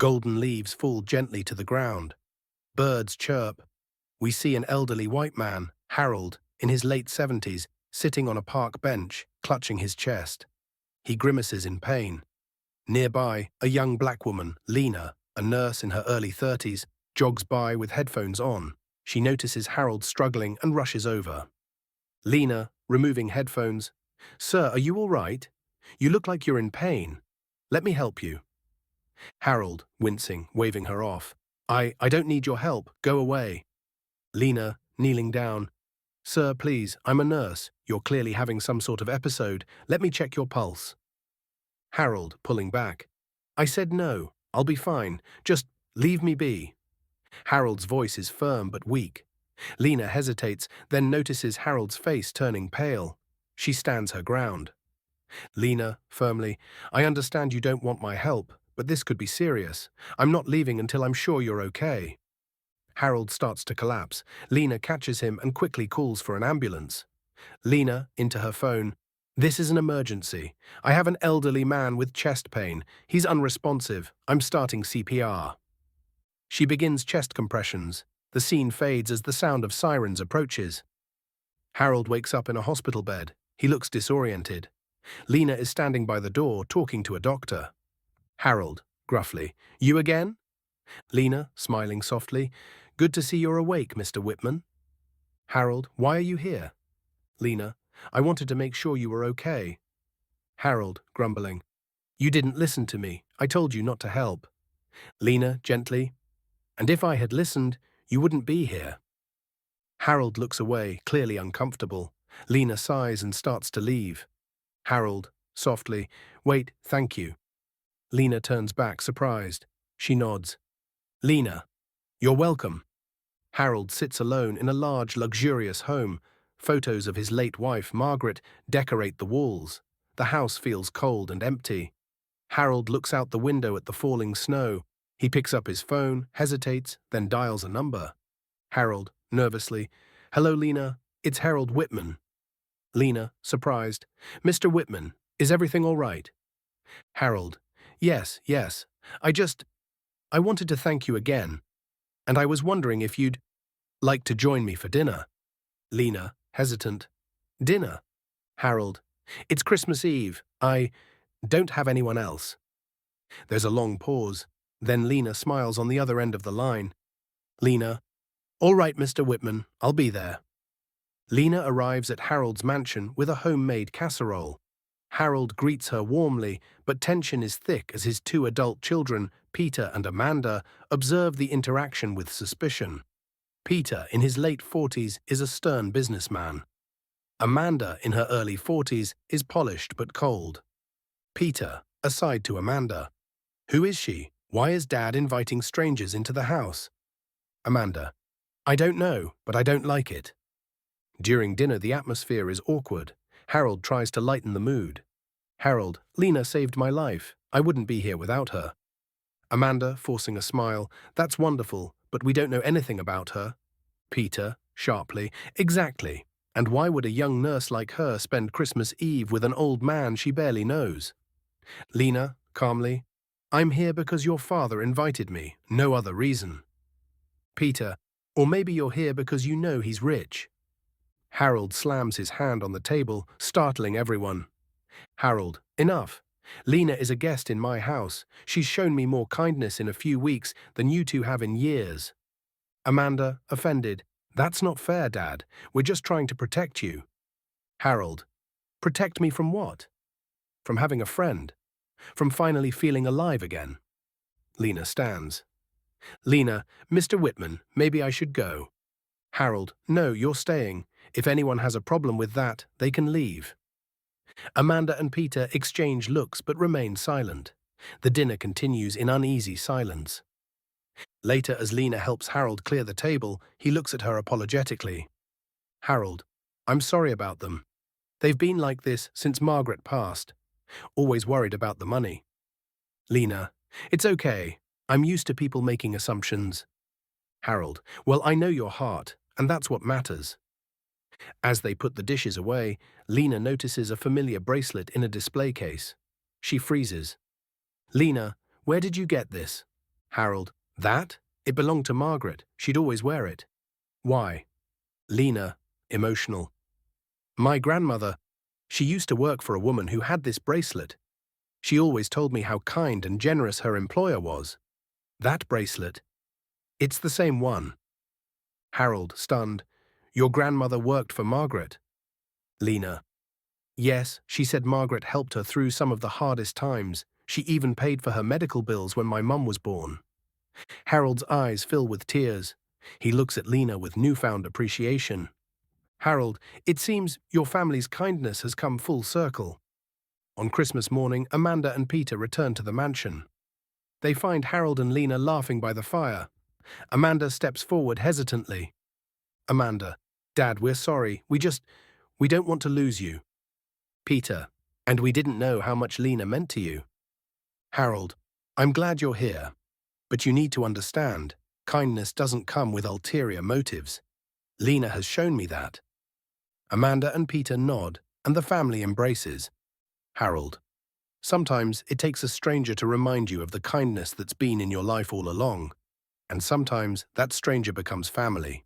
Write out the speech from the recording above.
Golden leaves fall gently to the ground. Birds chirp. We see an elderly white man, Harold, in his late 70s, sitting on a park bench, clutching his chest. He grimaces in pain. Nearby, a young black woman, Lena, a nurse in her early 30s, jogs by with headphones on. She notices Harold struggling and rushes over. Lena, removing headphones. "Sir, are you all right? You look like you're in pain. Let me help you." Harold, wincing, waving her off. I don't need your help. Go away." Lena, kneeling down. "Sir, please, I'm a nurse. You're clearly having some sort of episode. Let me check your pulse." Harold, pulling back. "I said no. I'll be fine. Just leave me be." Harold's voice is firm but weak. Lena hesitates, then notices Harold's face turning pale. She stands her ground. Lena, firmly, "I understand you don't want my help, but this could be serious. I'm not leaving until I'm sure you're okay." Harold starts to collapse. Lena catches him and quickly calls for an ambulance. Lena, into her phone. "This is an emergency. I have an elderly man with chest pain. He's unresponsive. I'm starting CPR." She begins chest compressions. The scene fades as the sound of sirens approaches. Harold wakes up in a hospital bed. He looks disoriented. Lena is standing by the door, talking to a doctor. Harold, gruffly, "You again?" Lena, smiling softly, "Good to see you're awake, Mr. Whitman." Harold, "Why are you here?" Lena, "I wanted to make sure you were okay." Harold, grumbling, "You didn't listen to me. I told you not to help." Lena, gently, "And if I had listened, you wouldn't be here." Harold looks away, clearly uncomfortable. Lena sighs and starts to leave. Harold, softly, "Wait, thank you." Lena turns back, surprised. She nods. "Lena, you're welcome." Harold sits alone in a large, luxurious home. Photos of his late wife, Margaret, decorate the walls. The house feels cold and empty. Harold looks out the window at the falling snow. He picks up his phone, hesitates, then dials a number. Harold, nervously, "Hello, Lena. It's Harold Whitman." Lena, surprised, "Mr. Whitman, is everything all right?" Harold, Yes. I wanted to thank you again, and I was wondering if you'd like to join me for dinner." Lena, hesitant, "Dinner?" Harold, "It's Christmas Eve. I don't have anyone else." There's a long pause. Then Lena smiles on the other end of the line. Lena, "All right, Mr. Whitman, I'll be there." Lena arrives at Harold's mansion with a homemade casserole. Harold greets her warmly, but tension is thick as his two adult children, Peter and Amanda, observe the interaction with suspicion. Peter, in his late 40s, is a stern businessman. Amanda, in her early 40s, is polished but cold. Peter, aside to Amanda, "Who is she? Why is Dad inviting strangers into the house?" Amanda, "I don't know, but I don't like it." During dinner, the atmosphere is awkward. Harold tries to lighten the mood. Harold, "Lena saved my life. I wouldn't be here without her." Amanda, forcing a smile, "That's wonderful, but we don't know anything about her." Peter, sharply, "Exactly. And why would a young nurse like her spend Christmas Eve with an old man she barely knows?" Lena, calmly, "I'm here because your father invited me, no other reason." Peter, "Or maybe you're here because you know he's rich." Harold slams his hand on the table, startling everyone. Harold, "Enough. Lena is a guest in my house. She's shown me more kindness in a few weeks than you two have in years." Amanda, offended, "That's not fair, Dad. We're just trying to protect you." Harold, "Protect me from what?" "From having a friend. From finally feeling alive again." Lena stands. Lena, "Mr. Whitman, maybe I should go." Harold, "No, you're staying. If anyone has a problem with that, they can leave." Amanda and Peter exchange looks but remain silent. The dinner continues in uneasy silence. Later, as Lena helps Harold clear the table, he looks at her apologetically. Harold, "I'm sorry about them. They've been like this since Margaret passed. Always worried about the money." Lena, "It's okay. I'm used to people making assumptions." Harold, "Well, I know your heart, and that's what matters." As they put the dishes away, Lena notices a familiar bracelet in a display case. She freezes. "Lena, where did you get this?" Harold, that? It belonged to Margaret. She'd always wear it. Why? Lena, emotional. My grandmother, she used to work for a woman who had this bracelet. She always told me how kind and generous her employer was. That bracelet, it's the same one. Harold, stunned. Your grandmother worked for Margaret. Lena. Yes, she said Margaret helped her through some of the hardest times. She even paid for her medical bills when my mum was born. Harold's eyes fill with tears. He looks at Lena with newfound appreciation. Harold, it seems your family's kindness has come full circle. On Christmas morning, Amanda and Peter return to the mansion. They find Harold and Lena laughing by the fire. Amanda steps forward hesitantly. Amanda, Dad, we're sorry. We don't want to lose you. Peter, and we didn't know how much Lena meant to you. Harold, I'm glad you're here. But you need to understand, kindness doesn't come with ulterior motives. Lena has shown me that. Amanda and Peter nod, and the family embraces. Harold, sometimes it takes a stranger to remind you of the kindness that's been in your life all along, and sometimes that stranger becomes family.